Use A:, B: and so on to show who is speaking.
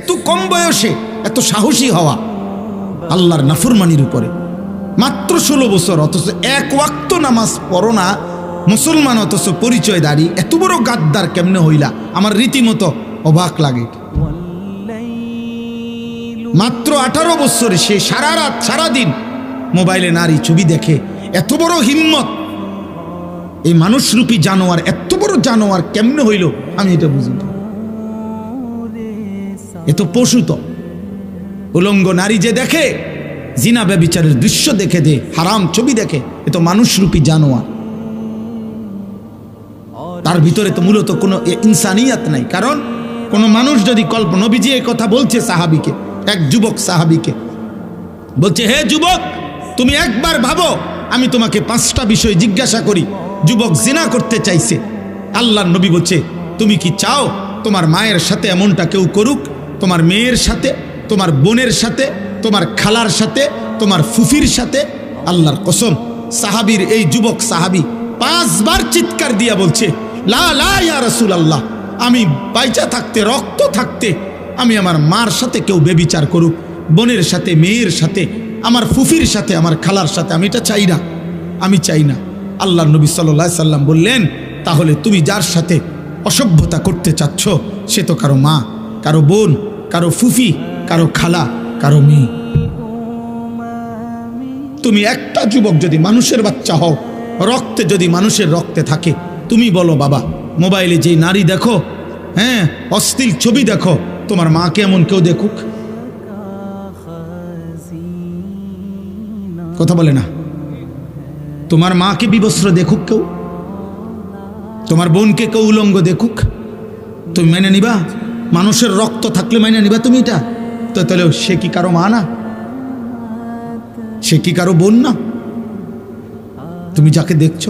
A: এত কম বয়সে এত সাহসী হওয়া আল্লাহর নাফরমানির উপরে। মাত্র 16 বছর, অথচ এক ওয়াক্ত নামাজ পড়ো না মুসলমান, অথচ পরিচয় দাঁড়ি। এত বড় গাদ্দার কেমনে হইলা? আমার রীতিমতো অবাক লাগে। মাত্র 18 বছরে সে সারা রাত সারাদিন মোবাইলে নারী ছবি দেখে। এত বড় হিম্মত! এই মানুষরূপী জানোয়ার, এত বড় জানোয়ার কেমনে হইল আমি এটা বুঝি না। এ তো পশু। তো উলঙ্গ নারী যে দেখে, জিনা ব্যভিচারের দৃশ্য দেখে দে, হারাম ছবি দেখে, এ তো মানুষরূপী জানোয়ার। তার ভিতরে তো মূলত কোনো ইনসানিয়াত নাই। কারণ কোন মানুষ যদি নবীজি এই কথা বলছে সাহাবীকে, এক যুবক সাহাবীকে বলছে, হে যুবক, তুমি একবার ভাবো, আমি তোমাকে 5টা বিষয় জিজ্ঞাসা করি। যুবক জিনা করতে চাইছে। আল্লাহর নবী বলছে, তুমি কি চাও তোমার মায়ের সাথে এমনটা কেউ করুক? তোমার মেয়ের সাথে, তোমার বোনের সাথে, তোমার খালার সাথে, তোমার ফুফির সাথে? আল্লাহর কসম, সাহাবীর এই যুবক সাহাবী 5 বার চিৎকার দিয়া বলছে, লা লা ইয়া রাসূলুল্লাহ, আমি বাইচা থাকতে, রক্ত থাকতে আমি আমার মার সাথে কেউ বেবিচার করুক, বোনের সাথে, মেয়ের সাথে, আমার ফুফির সাথে, আমার খালার সাথে, আমি এটা চাই না, আমি চাই না। আল্লাহর নবী সাল্লাল্লাহু আলাইহি সাল্লাম বললেন, তাহলে তুমি যার সাথে অসভ্যতা করতে চাচ্ছ সে তো কারো মা, কারো বোন, কারো ফুফি, কারো খালা, কারো মেয়ে। তুমি একটা যুবক যদি মানুষের বাচ্চা হও, রক্তে যদি মানুষের রক্তে থাকে, তুমি বলো বাবা, মোবাইলে যেই নারী দেখো, হ্যাঁ, অশ্লীল ছবি দেখো, তোমার মাকে এমন কেউ দেখুক? কথা বলে না। তোমার মাকে বিবস্ত্র দেখুক কেউ? তোমার বোনকে কেউ উলঙ্গ দেখুক? তুমি মেনে নিবা? মানুষের রক্ত থাকলে মেনে নিবা তুমি এটা? তো তাহলে সে কি কারো মা না? সে কি কারো বোন না? তুমি যাকে দেখছো